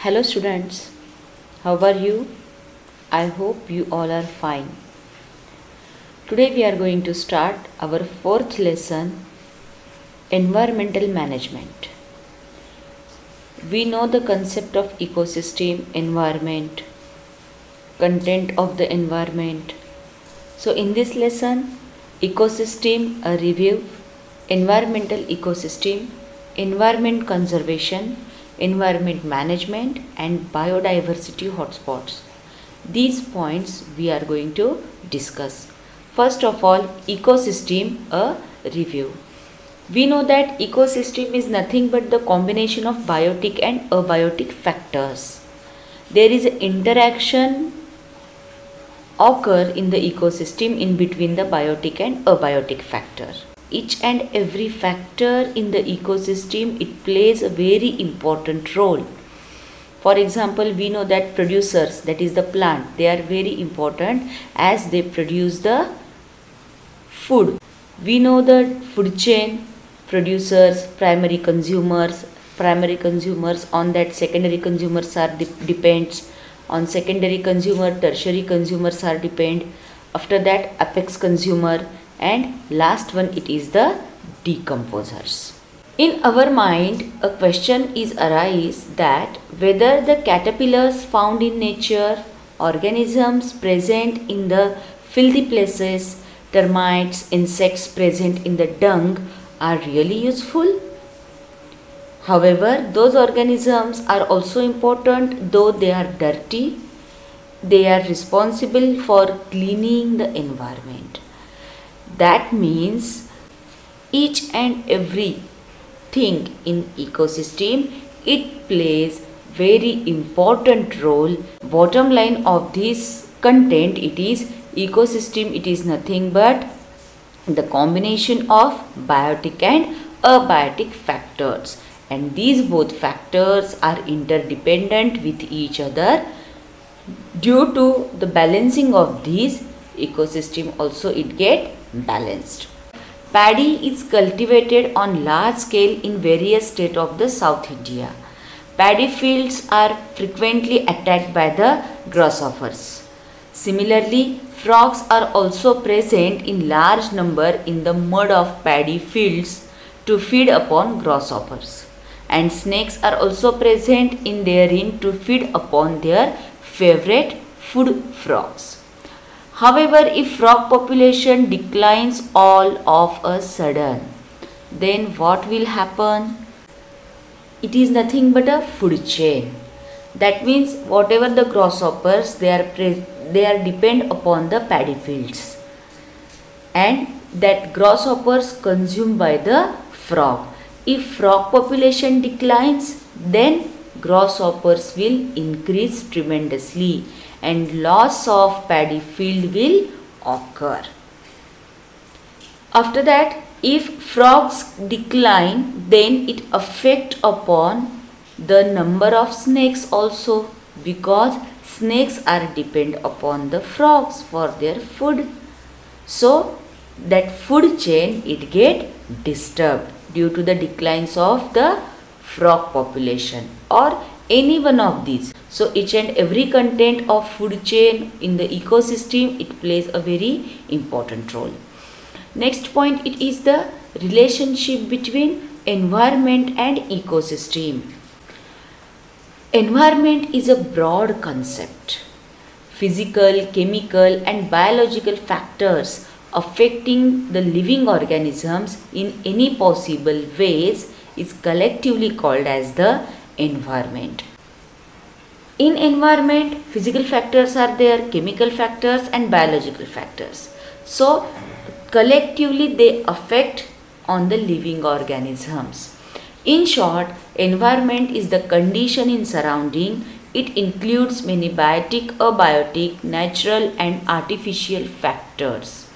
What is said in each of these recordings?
Hello students, how are you? I hope you all are fine. Today we are going to start our fourth lesson, environmental management. We know the concept of ecosystem, environment, content of the environment. So in this lesson, ecosystem, a review, environmental ecosystem, environment conservation, environment management and biodiversity hotspots. These points we are going to discuss. First of all, ecosystem, a review. We know that ecosystem is nothing but the combination of biotic and abiotic factors. There is an interaction occur in the ecosystem in between the biotic and abiotic factor. Each and every factor in the ecosystem, it plays a very important role. For example, we know that producers, that is the plant, they are very important as they produce the food. We know the food chain, producers, primary consumers on that secondary consumers are depends. On secondary consumer, tertiary consumers are depend. After that, apex consumer, and last one it is the decomposers. In our mind, a question is arise that whether the caterpillars found in nature, organisms present in the filthy places, termites, insects present in the dung are really useful. However, those organisms are also important, though they are dirty. They are responsible for cleaning the environment. That means each and every thing in ecosystem, it plays very important role. Bottom line of this content, it is ecosystem, it is nothing but the combination of biotic and abiotic factors, and these both factors are interdependent with each other. Due to the balancing of these, ecosystem also it get balanced. Paddy is cultivated on large scale in various states of the South India. Paddy fields are frequently attacked by the grasshoppers. Similarly, frogs are also present in large number in the mud of paddy fields to feed upon grasshoppers, and snakes are also present in therein to feed upon their favorite food, frogs. However, if frog population declines all of a sudden, then what will happen? It is nothing but a food chain. That means whatever the grasshoppers, they are depend upon the paddy fields, and that grasshoppers consumed by the frog. If frog population declines, then grasshoppers will increase tremendously and loss of paddy field will occur. After that, if frogs decline, then it affect upon the number of snakes also, because snakes are depend upon the frogs for their food. So that food chain, it get disturbed due to the declines of the frog population or any one of these. So each and every content of food chain in the ecosystem, it plays a very important role. Next point, it is the relationship between environment and ecosystem. Environment is a broad concept. Physical, chemical and biological factors affecting the living organisms in any possible ways is collectively called as the environment. In environment, physical factors are there, chemical factors and biological factors. So collectively they affect on the living organisms. In short, environment is the condition in surrounding. It includes many biotic, abiotic, natural and artificial factors.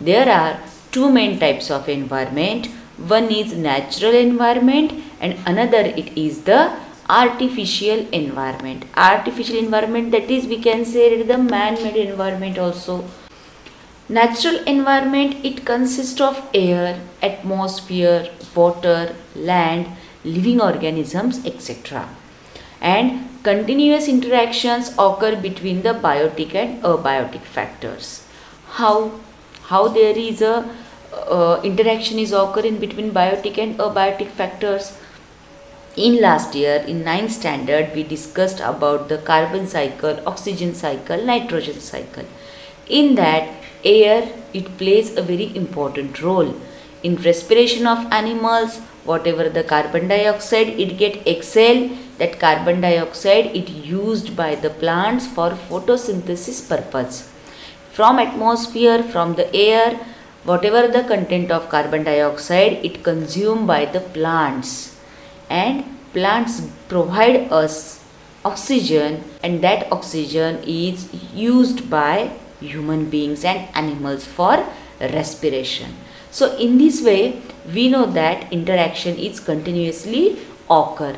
There are two main types of environment. One is natural environment and another it is the artificial environment. Artificial environment, that is, we can say the man-made environment also. Natural environment, it consists of air, atmosphere, water, land, living organisms, etc. and continuous interactions occur between the biotic and abiotic factors. How there is a interaction is occurring between biotic and abiotic factors? In last year, in 9th standard, we discussed about the carbon cycle, oxygen cycle, nitrogen cycle. In that, air, it plays a very important role. In respiration of animals, whatever the carbon dioxide it get exhaled, that carbon dioxide it used by the plants for photosynthesis purpose. From atmosphere, from the air, whatever the content of carbon dioxide it consumed by the plants, and plants provide us oxygen, and that oxygen is used by human beings and animals for respiration. So in this way we know that interaction is continuously occur.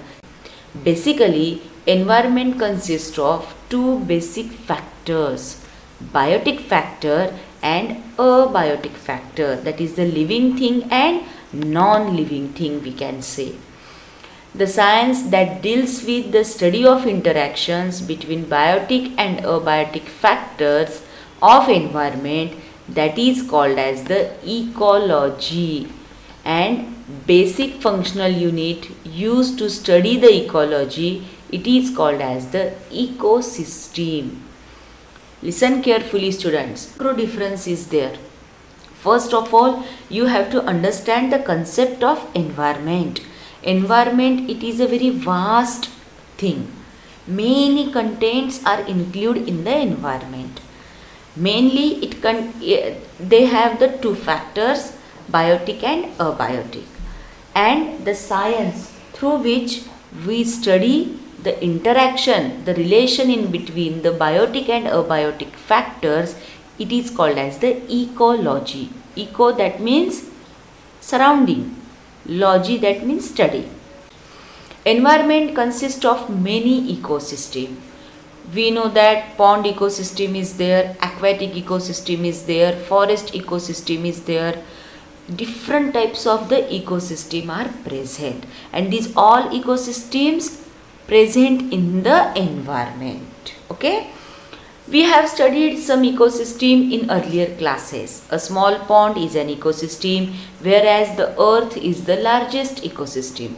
Basically, environment consists of two basic factors, biotic factor and abiotic factor, that is the living thing and non-living thing we can say. The science that deals with the study of interactions between biotic and abiotic factors of environment, that is called as the ecology, and basic functional unit used to study the ecology, it is called as the ecosystem. Listen carefully students, macro difference is there. First of all, you have to understand the concept of environment. Environment, it is a very vast thing. Many contents are included in the environment. Mainly they have the two factors, biotic and abiotic, and the science through which we study the interaction, the relation in between the biotic and abiotic factors, it is called as the ecology. Eco, that means surrounding, logy, that means study. Environment consists of many ecosystems. We know that pond ecosystem is there, aquatic ecosystem is there, forest ecosystem is there. Different types of the ecosystem are present, and these all ecosystems present in the environment. Okay, we have studied some ecosystem in earlier classes. A small pond is an ecosystem, whereas the earth is the largest ecosystem.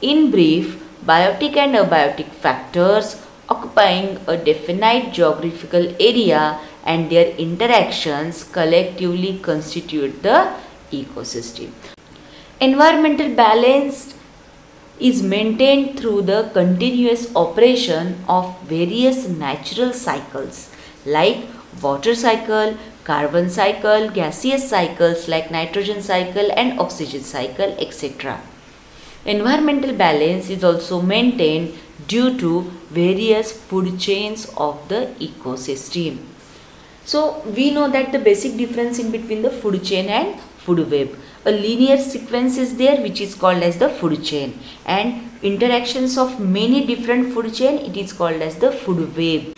In brief, biotic and abiotic factors occupying a definite geographical area and their interactions collectively constitute the ecosystem. Environmental balance is maintained through the continuous operation of various natural cycles like water cycle, carbon cycle, gaseous cycles like nitrogen cycle and oxygen cycle, etc. Environmental balance is also maintained due to various food chains of the ecosystem. So we know that the basic difference in between the food chain and food web. A linear sequence is there which is called as the food chain, and interactions of many different food chain, it is called as the food web.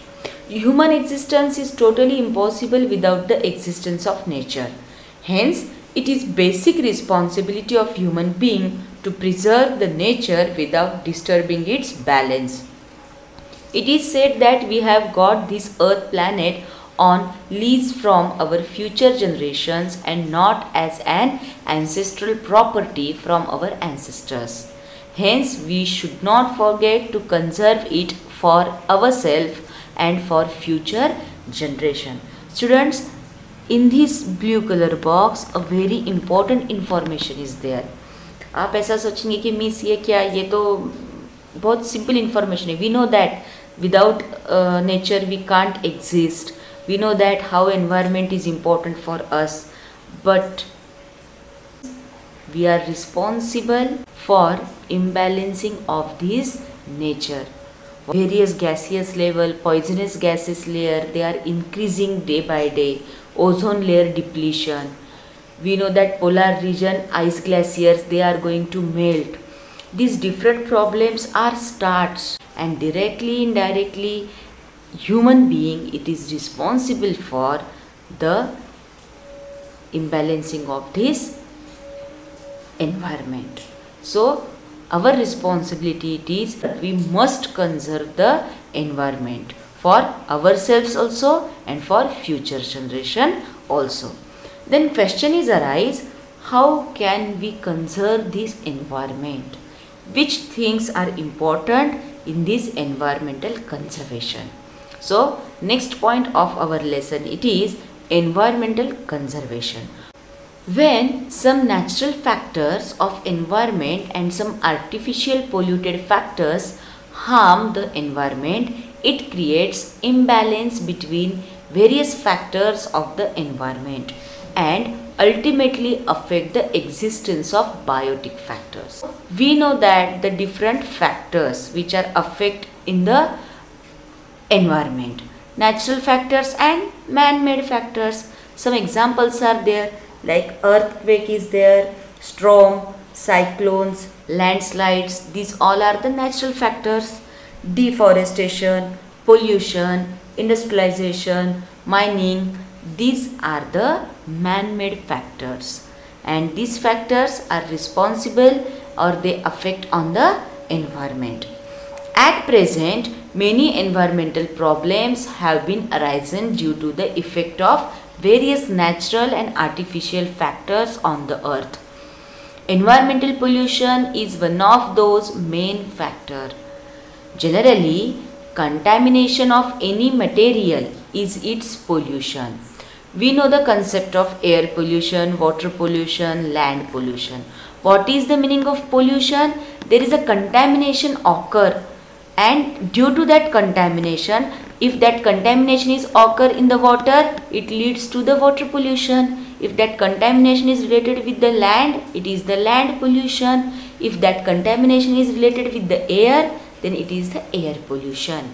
Human existence is totally impossible without the existence of nature. Hence, it is basic responsibility of human being to preserve the nature without disturbing its balance. It is said that we have got this earth planet on lease from our future generations and not as an ancestral property from our ancestors. Hence, we should not forget to conserve it for ourselves and for future generation. Students, in this blue color box, a very important information is there. आप ऐसा सोचेंगे कि miss ये क्या, ये तो बहुत simple information है. We know that without nature we can't exist. We know that how environment is important for us, but we are responsible for imbalancing of this nature. Various gaseous level, poisonous gases layer, they are increasing day by day. Ozone layer depletion. We know that polar region ice glaciers, they are going to melt. These different problems are starts, and directly, indirectly, human being, it is responsible for the imbalancing of this environment. So our responsibility it is we must conserve the environment for ourselves also and for future generation also. Then question is arise, how can we conserve this environment? Which things are important in this environmental conservation? So next point of our lesson it is environmental conservation. When some natural factors of environment and some artificial polluted factors harm the environment, it creates imbalance between various factors of the environment and ultimately affect the existence of biotic factors. We know that the different factors which are affect in the environment, natural factors and man-made factors. Some examples are there like earthquake is there, storm, cyclones, landslides, these all are the natural factors. Deforestation, pollution, industrialization, mining, these are the man-made factors and these factors are responsible or they affect on the environment. At present, many environmental problems have been arisen due to the effect of various natural and artificial factors on the earth. Environmental pollution is one of those main factors. Generally, contamination of any material is its pollution. We know the concept of air pollution, water pollution, land pollution. What is the meaning of pollution? There is a contamination occur, and due to that contamination, if that contamination is occur in the water, it leads to the water pollution. If that contamination is related with the land, it is the land pollution. If that contamination is related with the air, then it is the air pollution.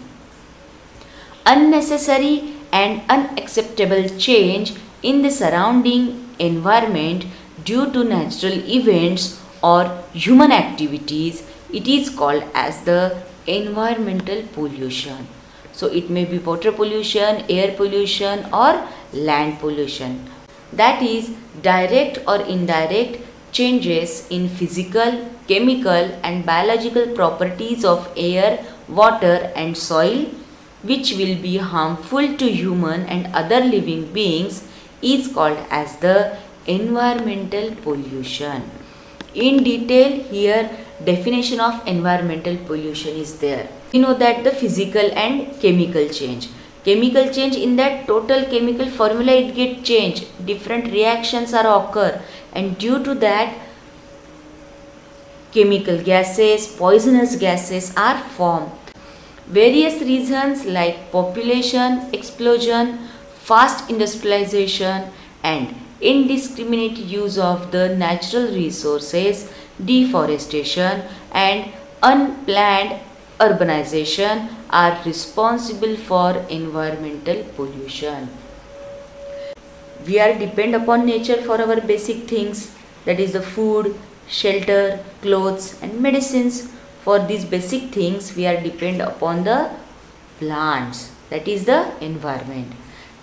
Unnecessary and unacceptable change in the surrounding environment due to natural events or human activities, it is called as the environmental pollution. So it may be water pollution, air pollution or land pollution. That is direct or indirect changes in physical, chemical and biological properties of air, water and soil which will be harmful to human and other living beings is called as the environmental pollution. In detail here definition of environmental pollution is there. We know that the physical and chemical change. Chemical change, in that total chemical formula it get changed, different reactions are occur and due to that chemical gases, poisonous gases are formed. Various reasons like population explosion, fast industrialization and indiscriminate use of the natural resources, deforestation and unplanned urbanization are responsible for environmental pollution. We are depend upon nature for our basic things, that is the food, shelter, clothes and medicines. For these basic things we are depend upon the plants, that is the environment.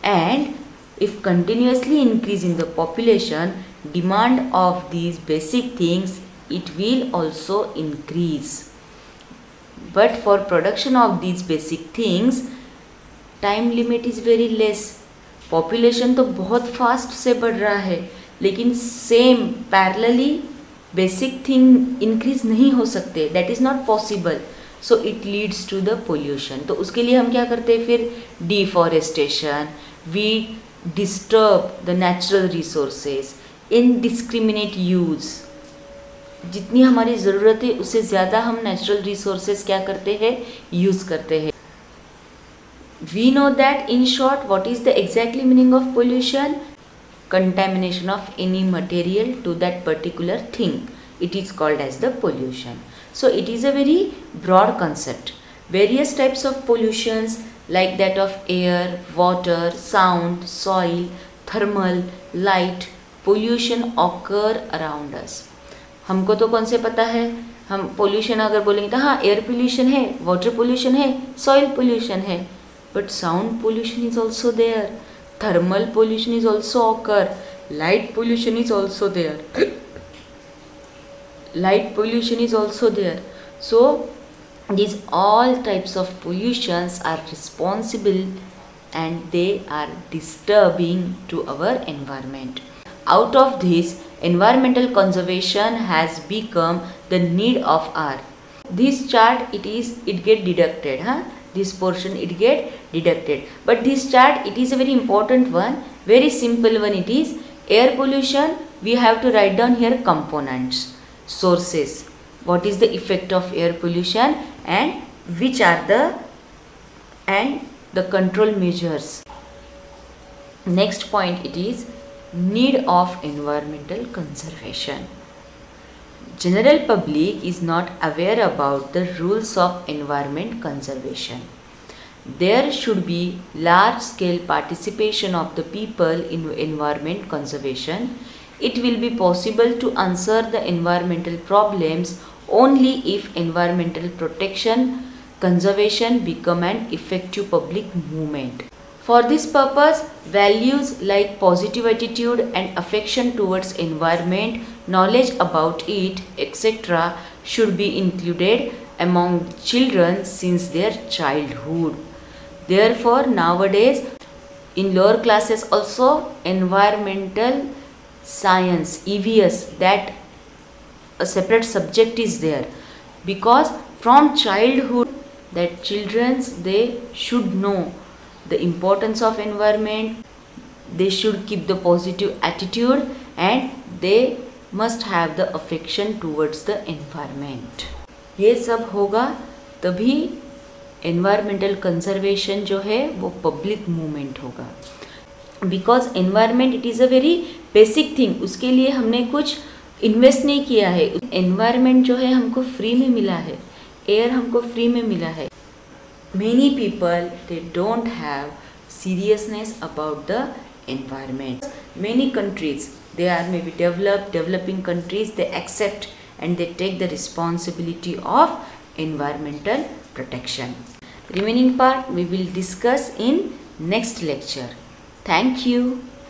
And if continuously increase in the population, demand of these basic things, it will also increase. But for production of these basic things, time limit is very less. Population तो बहुत fast से बढ़ रहा है, लेकिन same parallelly basic thing increase नहीं हो सकते, that is not possible. So it leads to the pollution. तो उसके लिए हम क्या करते हैं फिर? Deforestation, we disturb the natural resources, indiscriminate use. जितनी हमारी ज़रूरत है उससे ज़्यादा हम नेचुरल रिसोर्सेज क्या करते हैं? यूज़ करते हैं. We know that in short what is the exactly meaning of pollution? Contamination of any material to that particular thing, it is called as the pollution. So it is a very broad concept. Various types of pollutions like that of air, water, sound, soil, thermal, light pollution occur around us. हमको तो कौन से पता है? हम pollution अगर बोलेंगे तो हाँ एयर पोल्यूशन है, वाटर पोल्यूशन है, सॉइल पोल्यूशन है, but sound pollution is also there. Thermal pollution is also occur, light pollution is also there. light pollution is also there. So these all types of pollutions are responsible and they are disturbing to our environment. Out of this, environmental conservation has become the need of hour. This chart it get deducted, this portion it get deducted, but this chart it is a very important one, very simple one. It is air pollution. We have to write down here components, sources, what is the effect of air pollution and which are the control measures. Next point it is need of environmental conservation. General public is not aware about the rules of environment conservation. There should be large scale participation of the people in environment conservation. It will be possible to answer the environmental problems only if environmental protection conservation become an effective public movement. For this purpose, values like positive attitude and affection towards environment, knowledge about it, etc. should be included among children since their childhood. Therefore, nowadays in lower classes also environmental science, EVS, that a separate subject is there, because from childhood that children they should know the importance of environment, they should keep the positive attitude and they must have the affection towards the environment. ये सब होगा तभी environmental conservation जो है वो public movement होगा. Because environment it is a very basic thing, उसके लिए हमने कुछ इन्वेस्ट नहीं किया है. एनवायरनमेंट जो है हमको फ्री में मिला है, एयर हमको फ्री में मिला है. Many people they don't have seriousness about the environment. Many countries, they are maybe developing countries, they accept and they take the responsibility of environmental protection. Remaining part we will discuss in next lecture. Thank you.